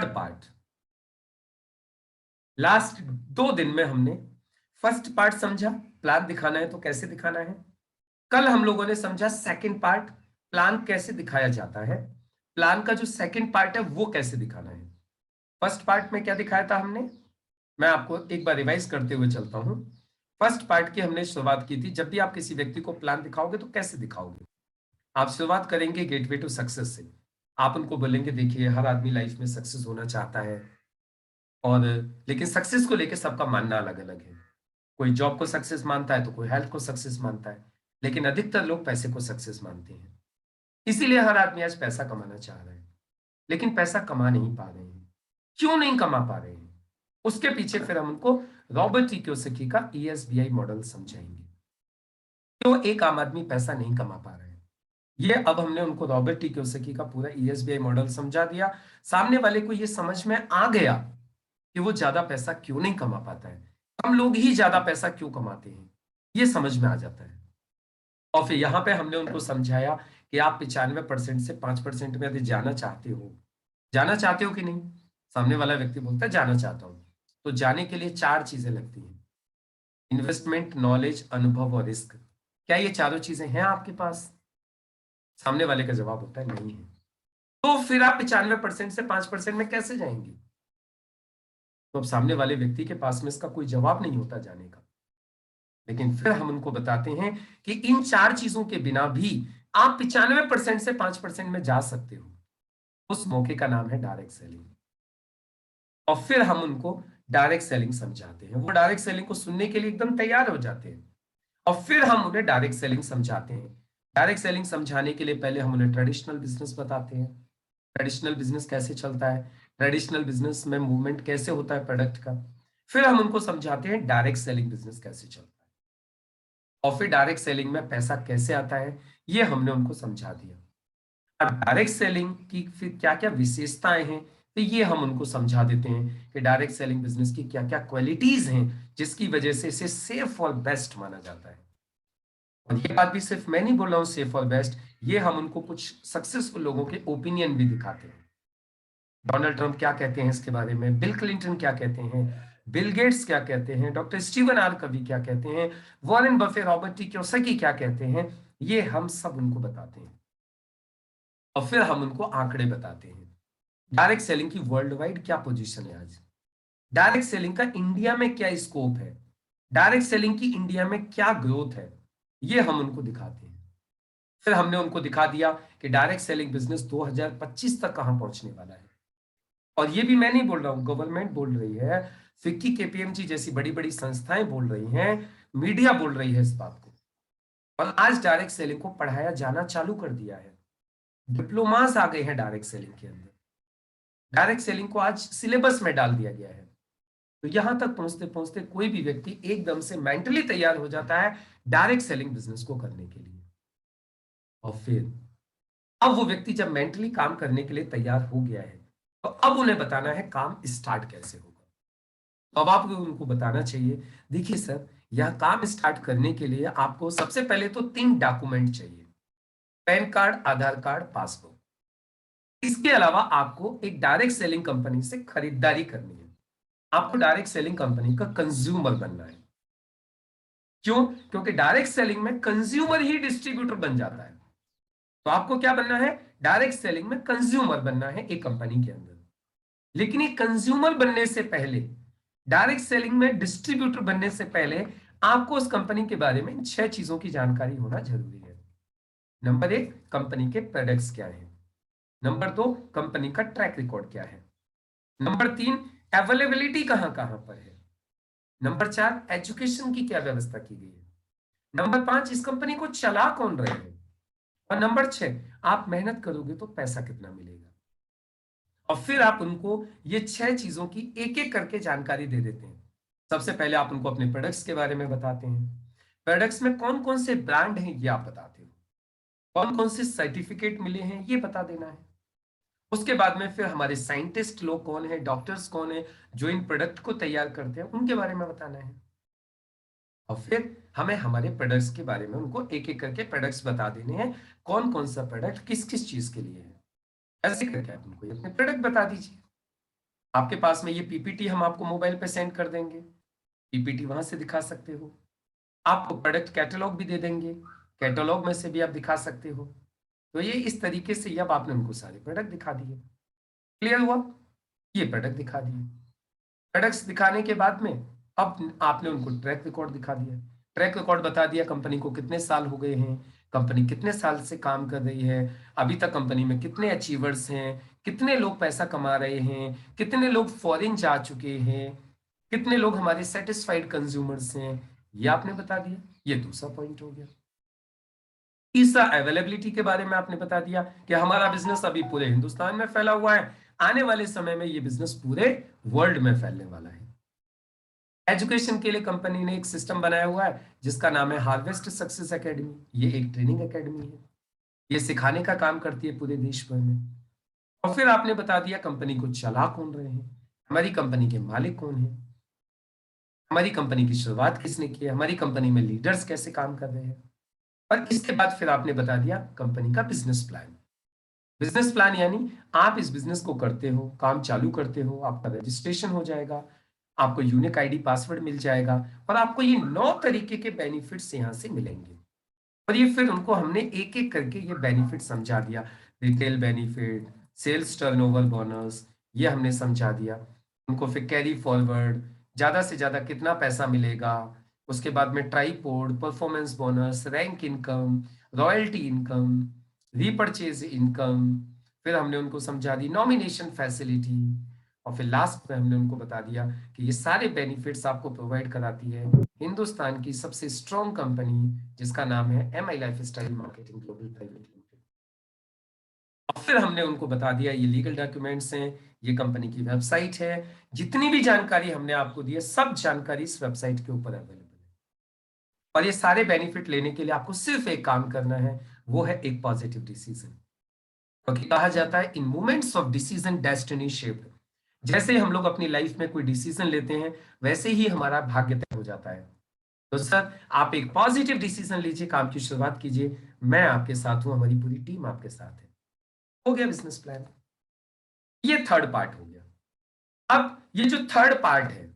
Part. Last 2 दिन में हमने फर्स्ट पार्ट समझा, प्लान दिखाना है तो कैसे दिखाना है। कल हम लोगों ने समझा सेकंड पार्ट, प्लान कैसे दिखाया जाता है, प्लान का जो सेकंड पार्ट है वो कैसे दिखाना है। फर्स्ट पार्ट में क्या दिखाया था हमने, मैं आपको एक बार रिवाइज करते हुए चलता हूं। फर्स्ट पार्ट की हमने शुरुआत की थी, जब भी आप किसी व्यक्ति को प्लान दिखाओगे तो कैसे दिखाओगे। आप शुरुआत करेंगे गेटवे टू सक्सेस से। आप उनको बोलेंगे देखिए हर आदमी लाइफ में सक्सेस होना चाहता है, और लेकिन सक्सेस को लेकर सबका मानना अलग अलग है। कोई जॉब को सक्सेस मानता है तो कोई हेल्थ को सक्सेस मानता है, लेकिन अधिकतर लोग पैसे को सक्सेस मानते हैं। इसीलिए हर आदमी आज पैसा कमाना चाह रहा है, लेकिन पैसा कमा नहीं पा रहे हैं। क्यों नहीं कमा पा रहे हैं, उसके पीछे फिर हम उनको रॉबर्ट टी कियोसाकी का ESBI मॉडल समझाएंगे। क्यों एक आम आदमी पैसा नहीं कमा पा रहा है, ये अब हमने उनको रॉबर्ट टी कियोसाकी का पूरा ESBI मॉडल समझा दिया। सामने वाले को ये समझ में आ गया कि वो ज्यादा पैसा क्यों नहीं कमा पाता है, हम लोग ही ज्यादा पैसा क्यों कमाते हैं, ये समझ में आ जाता है। और फिर यहां पे हमने उनको समझाया कि आप 95% से 5% में यदि जाना चाहते हो कि नहीं। सामने वाला व्यक्ति बोलता है जाना चाहता हूं, तो जाने के लिए 4 चीजें लगती हैं, इन्वेस्टमेंट, नॉलेज, अनुभव और रिस्क। क्या ये चारों चीजें हैं आपके पास? सामने वाले का जवाब होता है नहीं है। तो फिर आप 95% से 5% में कैसे जाएंगे? तो अब सामने वाले व्यक्ति के पास में इसका कोई जवाब नहीं होता जाने का। लेकिन फिर हम उनको बताते हैं कि इन 4 चीजों के बिना भी आप 95% से 5% में जा सकते हो। उस मौके का नाम है डायरेक्ट सेलिंग। और फिर हम उनको डायरेक्ट सेलिंग समझाते हैं, वो डायरेक्ट सेलिंग को सुनने के लिए एकदम तैयार हो जाते हैं। और फिर हम उन्हें डायरेक्ट सेलिंग समझाते हैं। डायरेक्ट सेलिंग समझाने के लिए पहले हम उन्हें ट्रेडिशनल बिजनेस बताते हैं, ट्रेडिशनल बिजनेस कैसे चलता है, ट्रेडिशनल बिजनेस में मूवमेंट कैसे होता है प्रोडक्ट का। फिर हम उनको समझाते हैं डायरेक्ट सेलिंग बिजनेस कैसे चलता है, और फिर डायरेक्ट सेलिंग में पैसा कैसे आता है, ये हमने उनको समझा दिया। अब डायरेक्ट सेलिंग की फिर क्या क्या विशेषताएं हैं, तो ये हम उनको समझा देते हैं कि डायरेक्ट सेलिंग बिजनेस की क्या क्या क्वालिटीज हैं जिसकी वजह से इसे सेफ और बेस्ट माना जाता है। और ये बात भी सिर्फ मैं नहीं बोल रहा हूं सेफ और बेस्ट, ये हम उनको कुछ सक्सेसफुल लोगों के ओपिनियन भी दिखाते हैं। डोनाल्ड ट्रंप क्या कहते हैं इसके बारे में, बिल क्लिंटन क्या कहते हैं, बिल गेट्स क्या कहते हैं, डॉक्टर स्टीवन आर कवी क्या कहते हैं, Warren Buffett, Robert T Kiyosaki क्या कहते हैं, ये हम सब उनको बताते हैं। और फिर हम उनको आंकड़े बताते हैं। डायरेक्ट सेलिंग की वर्ल्ड वाइड क्या पोजीशन है आज, डायरेक्ट सेलिंग का इंडिया में क्या स्कोप है, डायरेक्ट सेलिंग की इंडिया में क्या ग्रोथ है, ये हम उनको दिखाते हैं। फिर हमने उनको दिखा दिया कि डायरेक्ट सेलिंग बिजनेस 2025 तक कहां पहुंचने वाला है। और ये भी मैं नहीं बोल रहा हूं, गवर्नमेंट बोल रही है, फिक्की, KPMG जैसी बड़ी बड़ी संस्थाएं बोल रही हैं, मीडिया बोल रही है इस बात को। और आज डायरेक्ट सेलिंग को पढ़ाया जाना चालू कर दिया है, डिप्लोमास आ गए हैं डायरेक्ट सेलिंग के अंदर, डायरेक्ट सेलिंग को आज सिलेबस में डाल दिया गया है। तो यहां तक पहुंचते पहुंचते कोई भी व्यक्ति एकदम से मेंटली तैयार हो जाता है डायरेक्ट सेलिंग बिजनेस को करने के लिए। और फिर अब वो व्यक्ति जब मेंटली काम करने के लिए तैयार हो गया है, तो अब उन्हें बताना है काम स्टार्ट कैसे होगा। तो अब आपको उनको बताना चाहिए, देखिए सर, यह काम स्टार्ट करने के लिए आपको सबसे पहले तो 3 डॉक्यूमेंट चाहिए, पैन कार्ड, आधार कार्ड, पासबुक। इसके अलावा आपको एक डायरेक्ट सेलिंग कंपनी से खरीदारी करनी है, आपको डायरेक्ट सेलिंग कंपनी का कंज्यूमर बनना है। क्यों? क्योंकि डायरेक्ट सेलिंग में कंज्यूमर ही डिस्ट्रीब्यूटर बन जाता है। तो आपको क्या बनना है, डायरेक्ट सेलिंग में कंज्यूमर बनना है एक कंपनी के अंदर। लेकिन ये कंज्यूमर बनने से पहले, डायरेक्ट सेलिंग में डिस्ट्रीब्यूटर बनने से पहले, आपको उस कंपनी के बारे में 6 चीजों की जानकारी होना जरूरी है। नंबर 1, कंपनी के प्रोडक्ट्स क्या है। नंबर 2, कंपनी का ट्रैक रिकॉर्ड क्या है। नंबर 3, अवेलेबिलिटी कहां कहां पर है। नंबर 4, एजुकेशन की क्या व्यवस्था की गई है। नंबर 5, इस कंपनी को चला कौन रहे हैं। और नंबर 6, आप मेहनत करोगे तो पैसा कितना मिलेगा। और फिर आप उनको ये 6 चीजों की एक एक करके जानकारी दे देते हैं। सबसे पहले आप उनको अपने प्रोडक्ट्स के बारे में बताते हैं, प्रोडक्ट्स में कौन कौन से ब्रांड हैं ये आप बताते हो, कौन कौन से सर्टिफिकेट मिले हैं ये बता देना है। उसके बाद में फिर हमारे साइंटिस्ट लोग कौन है, डॉक्टर्स कौन है जो इन प्रोडक्ट को तैयार करते हैं, उनके बारे में बताना है। और फिर हमें हमारे प्रोडक्ट्स के बारे में उनको एक एक करके प्रोडक्ट्स बता देने हैं, कौन कौन सा प्रोडक्ट किस किस चीज के लिए है। ऐसे करके आप उनको अपने प्रोडक्ट बता दीजिए। आपके पास में ये पीपीटी हम आपको मोबाइल पे सेंड कर देंगे, पीपीटी वहां से दिखा सकते हो। आपको प्रोडक्ट कैटलॉग भी दे देंगे, कैटलॉग में से भी आप दिखा सकते हो। तो ये इस तरीके से अब आपने उनको सारे प्रोडक्ट दिखा दिए। क्लियर हुआ? ये प्रोडक्ट दिखा दिए। प्रोडक्ट्स दिखाने के बाद में अब आपने उनको ट्रैक रिकॉर्ड दिखा दिया। ट्रैक रिकॉर्ड बता दिया कंपनी को कितने साल हो गए हैं, कंपनी कितने साल से काम कर रही है, अभी तक कंपनी में कितने अचीवर्स हैं, कितने लोग पैसा कमा रहे हैं, कितने लोग फॉरेन जा चुके हैं, कितने लोग हमारे सेटिस्फाइड कंज्यूमर्स हैं, ये आपने बता दिया। ये दूसरा पॉइंट हो गया। तीसरा, अवेलेबिलिटी के बारे में आपने बता दिया कि हमारा बिजनेस अभी पूरे हिंदुस्तान में फैला हुआ है, आने वाले समय में ये बिजनेस पूरे वर्ल्ड में फैलने वाला है। एजुकेशन के लिए कंपनी ने एक सिस्टम बनाया हुआ है जिसका नाम है हार्वेस्ट सक्सेस एकेडमी। ये एक ट्रेनिंग एकेडमी है, ये सिखाने का काम करती है पूरे देश भर में। और फिर आपने बता दिया कंपनी को चला कौन रहे हैं, हमारी कंपनी के मालिक कौन है, हमारी कंपनी की शुरुआत किसने की है, हमारी कंपनी में लीडर्स कैसे काम कर रहे हैं। और इसके बाद फिर आपने बता दिया कंपनी का बिजनेस प्लान। बिजनेस प्लान यानी आप इस बिजनेस को करते हो, काम चालू करते हो, आपका रजिस्ट्रेशन हो जाएगा, आपको यूनिक आईडी पासवर्ड मिल जाएगा, और आपको ये 9 तरीके के बेनिफिट्स यहां से मिलेंगे। और ये फिर उनको हमने एक एक करके ये बेनिफिट समझा दिया। Retail benefit, sales turnover bonus, ये हमने समझा दिया उनको। फिर कैरी फॉरवर्ड, ज्यादा से ज्यादा कितना पैसा मिलेगा, उसके बाद में tripod, performance bonus, rank income, royalty income, repurchase income. फिर हमने उनको समझा दी नॉमिनेशन फैसिलिटी। और फिर लास्ट में हमने उनको बता दिया कि ये सारे बेनिफिट्स आपको प्रोवाइड कराती है हिंदुस्तान की सबसे स्ट्रॉन्ग कंपनी जिसका नाम है MI lifestyle marketing global private limited. और फिर हमने उनको बता दिया ये लीगल डॉक्यूमेंट्स हैं, ये कंपनी की वेबसाइट है, जितनी भी जानकारी हमने आपको दी है सब जानकारी इस वेबसाइट के ऊपर अवेलेबल है। और ये सारे बेनिफिट लेने के लिए आपको सिर्फ एक काम करना है, वो है एक पॉजिटिव डिसीजन। क्योंकि कहा जाता है in moments of decision destiny shaped. जैसे हम लोग अपनी लाइफ में कोई डिसीजन लेते हैं वैसे ही हमारा भाग्य तय हो जाता है। तो सर आप एक पॉजिटिव डिसीजन लीजिए, काम की शुरुआत कीजिए, मैं आपके साथ हूं, हमारी पूरी टीम आपके साथ है। हो गया बिजनेस प्लान। ये थर्ड पार्ट हो गया। अब ये जो थर्ड पार्ट है,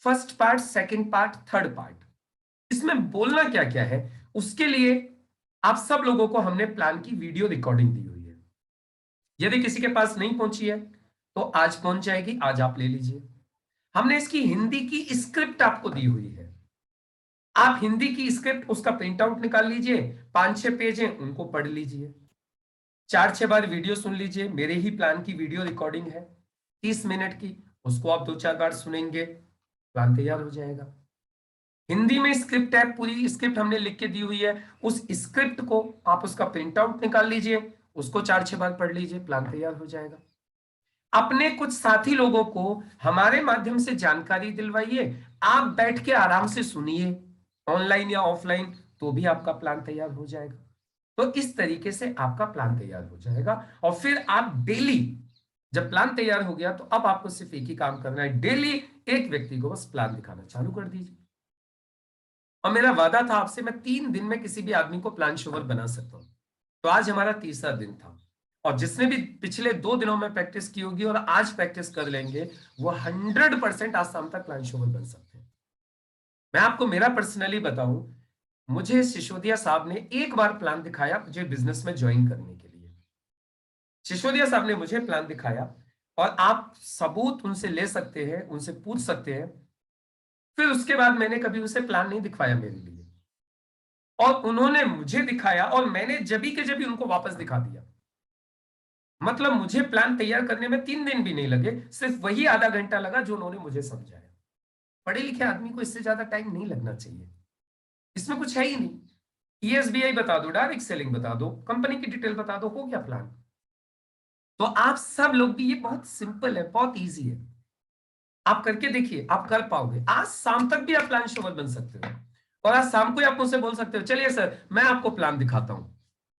first part, second part, third part, इसमें बोलना क्या क्या है, उसके लिए आप सब लोगों को हमने प्लान की वीडियो रिकॉर्डिंग दी हुई है। यदि किसी के पास नहीं पहुंची है तो आज पहुंच जाएगी, आज आप ले लीजिए। हमने इसकी हिंदी की स्क्रिप्ट आपको दी हुई है, आप हिंदी की स्क्रिप्ट उसका प्रिंट आउट निकाल लीजिए, 5-6 पेज हैं उनको पढ़ लीजिए, 4-6 बार वीडियो सुन लीजिए। मेरे ही प्लान की वीडियो रिकॉर्डिंग है 30 मिनट की, उसको आप 2-4 बार सुनेंगे, प्लान तैयार हो जाएगा। हिंदी में स्क्रिप्ट है, पूरी स्क्रिप्ट हमने लिख के दी हुई है, उस स्क्रिप्ट को आप उसका प्रिंट आउट निकाल लीजिए, उसको 4-6 बार पढ़ लीजिए, प्लान तैयार हो जाएगा। अपने कुछ साथी लोगों को हमारे माध्यम से जानकारी दिलवाइए, आप बैठ के आराम से सुनिए, ऑनलाइन या ऑफलाइन, तो भी आपका प्लान तैयार हो जाएगा। तो इस तरीके से आपका प्लान तैयार हो जाएगा। और फिर आप डेली, जब प्लान तैयार हो गया तो अब आपको सिर्फ एक ही काम करना है, डेली एक व्यक्ति को बस प्लान दिखाना चालू कर दीजिए। और मेरा वादा था आपसे, मैं 3 दिन में किसी भी आदमी को प्लान शोवर बना सकता हूं। तो आज हमारा तीसरा दिन था, और जिसने भी पिछले 2 दिनों में प्रैक्टिस की होगी और आज प्रैक्टिस कर लेंगे, वो 100% आज शाम तक प्लान शोवर बन सकते हैं। मैं आपको मेरा पर्सनली बताऊं, मुझे सिसोदिया साहब ने एक बार प्लान दिखाया मुझे बिजनेस में ज्वाइन करने के लिए। सिसोदिया साहब ने मुझे प्लान दिखाया, और आप सबूत उनसे ले सकते हैं, उनसे पूछ सकते हैं। फिर उसके बाद मैंने कभी उसे प्लान नहीं दिखवाया मेरे लिए, और उन्होंने मुझे दिखाया और मैंने जबी के जबी उनको वापस दिखा दिया। मतलब मुझे प्लान तैयार करने में 3 दिन भी नहीं लगे, सिर्फ वही आधा घंटा लगा जो उन्होंने मुझे समझाया। पढ़े लिखे आदमी को इससे ज्यादा टाइम नहीं लगना चाहिए, इसमें कुछ है ही नहीं। ESBI बता दो, डायरेक्ट सेलिंग बता दो, कंपनी की डिटेल बता दो, हो गया प्लान। तो आप सब लोग भी, ये बहुत सिंपल है, बहुत इजी है, आप करके देखिए, आप कर पाओगे। आज शाम तक भी आप प्लान शोवर बन सकते हो, और आज शाम को ही आप मुझसे बोल सकते हो चलिए सर मैं आपको प्लान दिखाता हूं।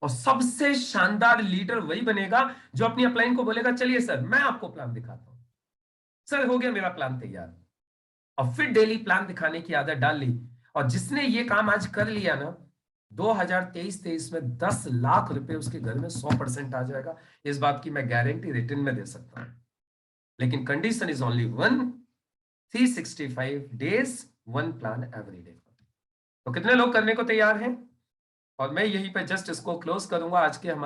और सबसे शानदार लीडर वही बनेगा जो अपनी अपलाइन को बोलेगा चलिए सर मैं आपको प्लान दिखाता हूं, सर हो गया मेरा प्लान तैयार। और फिर डेली प्लान दिखाने की आदत डाल ली, और जिसने ये काम आज कर लिया ना, 2023-23 में 10 लाख रुपए उसके घर में 100% आ जाएगा। इस बात की मैं गारंटी रिटर्न में दे सकता हूं। लेकिन condition is only one, 365 days, one plan every day. तो कितने लोग करने को तैयार हैं? और मैं यहीं पे जस्ट इसको क्लोज करूंगा आज के हमारे